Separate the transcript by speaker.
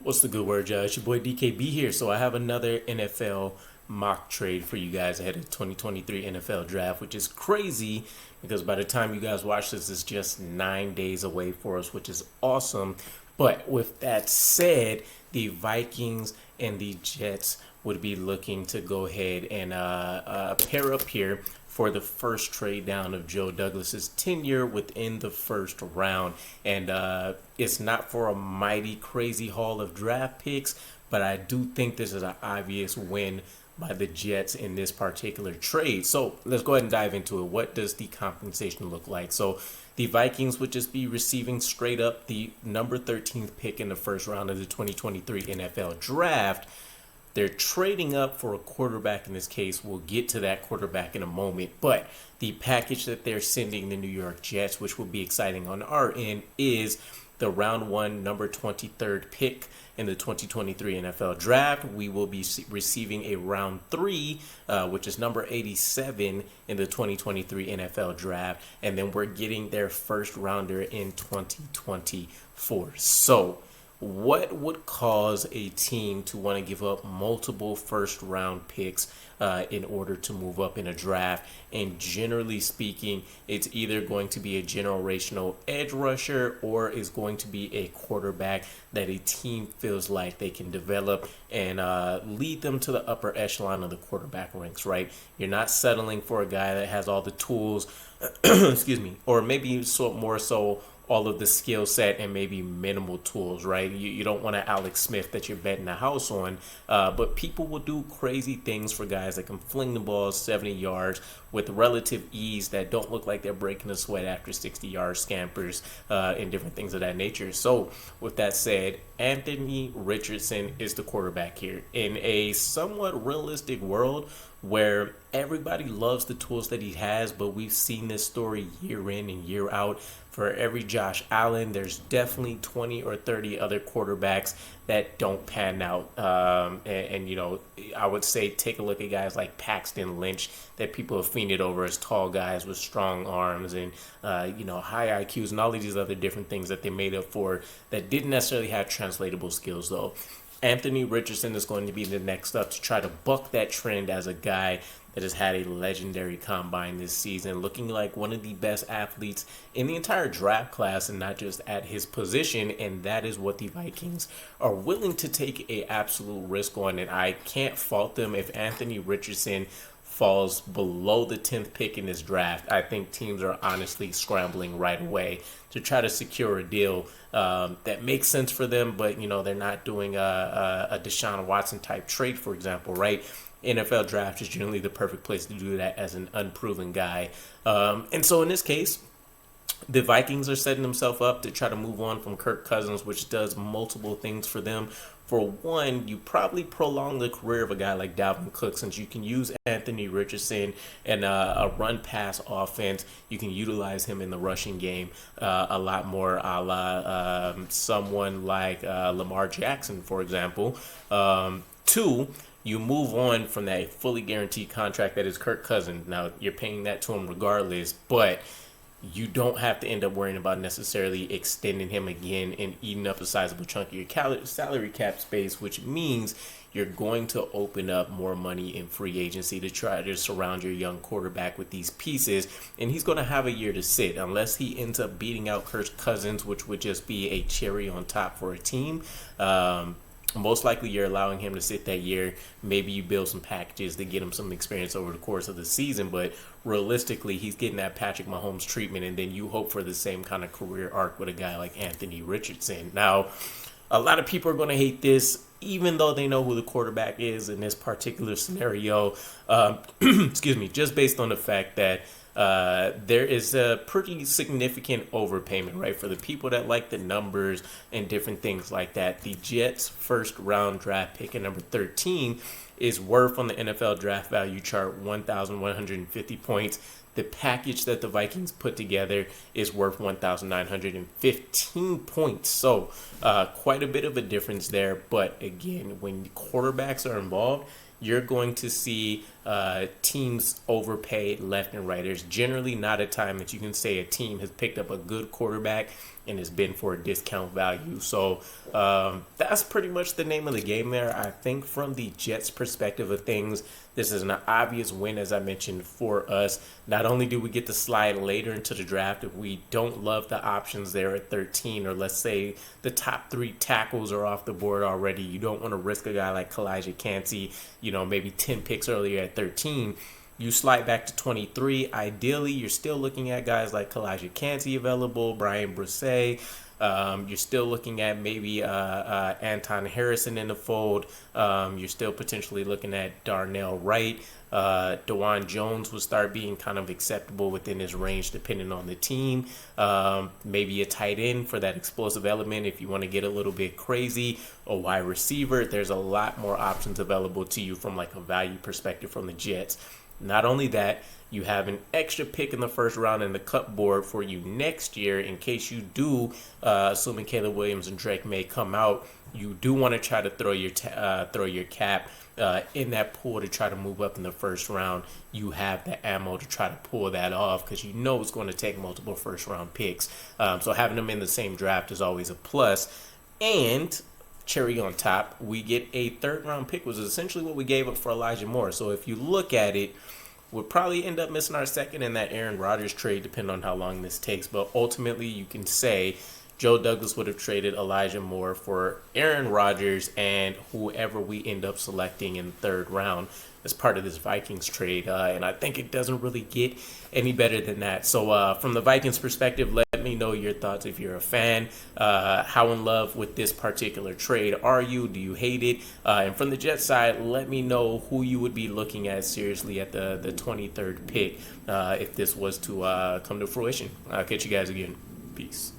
Speaker 1: What's the good word, y'all? It's your boy DKB here. So I have another NFL mock trade for you guys ahead of the 2023 NFL draft, which is crazy because by the time you guys watch this, it's just 9 days away for us, which is awesome. But with that said, the Vikings and the Jets would be looking to go ahead and pair up here for the first trade down of Joe Douglas's tenure within the first round. And it's not for a mighty crazy haul of draft picks, but I do think this is an obvious win by the Jets in this particular trade. So let's go ahead and dive into it. What does the compensation look like? So the Vikings would just be receiving straight up the number 13th pick in the first round of the 2023 NFL draft. They're trading up for a quarterback in this case. We'll get to that quarterback in a moment. But the package that they're sending the New York Jets, which will be exciting on our end, is the round one, number 23rd pick in the 2023 NFL draft. We will be receiving a round three, which is number 87 in the 2023 NFL draft. And then we're getting their first rounder in 2024. So what would cause a team to want to give up multiple first round picks in order to move up in a draft? And generally speaking, it's either going to be a generational edge rusher or is going to be a quarterback that a team feels like they can develop and lead them to the upper echelon of the quarterback ranks, right? You're not settling for a guy that has all the tools, excuse me, or maybe more so all of the skill set and maybe minimal tools, right? You don't want an Alex Smith that you're betting the house on, but people will do crazy things for guys that can fling the ball 70 yards with relative ease that don't look like they're breaking a sweat after 60-yard scampers and different things of that nature. So with that said, Anthony Richardson is the quarterback here. In a somewhat realistic world where everybody loves the tools that he has, but we've seen this story year in and year out. For every Josh Allen, there's definitely 20 or 30 other quarterbacks that don't pan out. And you know, I would say take a look at guys like Paxton Lynch that people have fiended over as tall guys with strong arms and, high IQs and all of these other different things that they made up for that didn't necessarily have translatable skills, though. Anthony Richardson is going to be the next up to try to buck that trend as a guy that has had a legendary combine this season, looking like one of the best athletes in the entire draft class and not just at his position. And that is what the Vikings are willing to take a absolute risk on. And I can't fault them if Anthony Richardson falls below the 10th pick in this draft. I think teams are honestly scrambling right away to try to secure a deal that makes sense for them, but they're not doing a Deshaun Watson type trade, for example, right? NFL draft is generally the perfect place to do that as an unproven guy. And so in this case, the Vikings are setting themselves up to try to move on from Kirk Cousins, which does multiple things for them. For one, you probably prolong the career of a guy like Dalvin Cook, since you can use Anthony Richardson and a run-pass offense. You can utilize him in the rushing game a lot more, a la someone like Lamar Jackson, for example. Two, you move on from that fully guaranteed contract that is Kirk Cousins. Now, you're paying that to him regardless, but you don't have to end up worrying about necessarily extending him again and eating up a sizable chunk of your salary cap space, which means you're going to open up more money in free agency to try to surround your young quarterback with these pieces. And he's going to have a year to sit unless he ends up beating out Kirk Cousins, which would just be a cherry on top for a team. Most likely you're allowing him to sit that year. Maybe you build some packages to get him some experience over the course of the season, but realistically he's getting that Patrick Mahomes treatment, and then you hope for the same kind of career arc with a guy like Anthony Richardson. Now, a lot of people are going to hate this, even though they know who the quarterback is in this particular scenario. Excuse me, just based on the fact that there is a pretty significant overpayment, right? For the people that like the numbers and different things like that, the Jets' first round draft pick at number 13 is worth on the NFL draft value chart 1,150 points. The package that the Vikings put together is worth 1,915 points. So quite a bit of a difference there. But again, when quarterbacks are involved, you're going to see teams overpay left and right. There's generally not a time that you can say a team has picked up a good quarterback and has been for a discount value. So that's pretty much the name of the game there. I think from the Jets' perspective of things, this is an obvious win, as I mentioned, for us. Not only do we get to slide later into the draft if we don't love the options there at 13, or let's say the top 3 tackles are off the board already. You don't want to risk a guy like Elijah Cansey, maybe 10 picks earlier at 13. You slide back to 23. Ideally, you're still looking at guys like Elijah Cansey available, Brian Broussais. You're still looking at maybe Anton Harrison in the fold. You're still potentially looking at Darnell Wright. DeJuan Jones will start being kind of acceptable within his range depending on the team. Maybe a tight end for that explosive element if you want to get a little bit crazy. A wide receiver. There's a lot more options available to you from like a value perspective from the Jets. Not only that, you have an extra pick in the first round in the cupboard for you next year in case you do, assuming Caleb Williams and Drake May come out, you do want to try to throw your cap in that pool to try to move up in the first round. You have the ammo to try to pull that off because you know it's going to take multiple first round picks. So having them in the same draft is always a plus. And cherry on top, we get a third round pick, which is essentially what we gave up for Elijah Moore. So if you look at it, we'll probably end up missing our second in that Aaron Rodgers trade, depending on how long this takes. But ultimately, you can say Joe Douglas would have traded Elijah Moore for Aaron Rodgers and whoever we end up selecting in the third round as part of this Vikings trade. And I think it doesn't really get any better than that. So from the Vikings perspective, let me know your thoughts if you're a fan. How in love with this particular trade are you? Do you hate it? And from the Jets side, let me know who you would be looking at seriously at the 23rd pick if this was to come to fruition. I'll catch you guys again. Peace.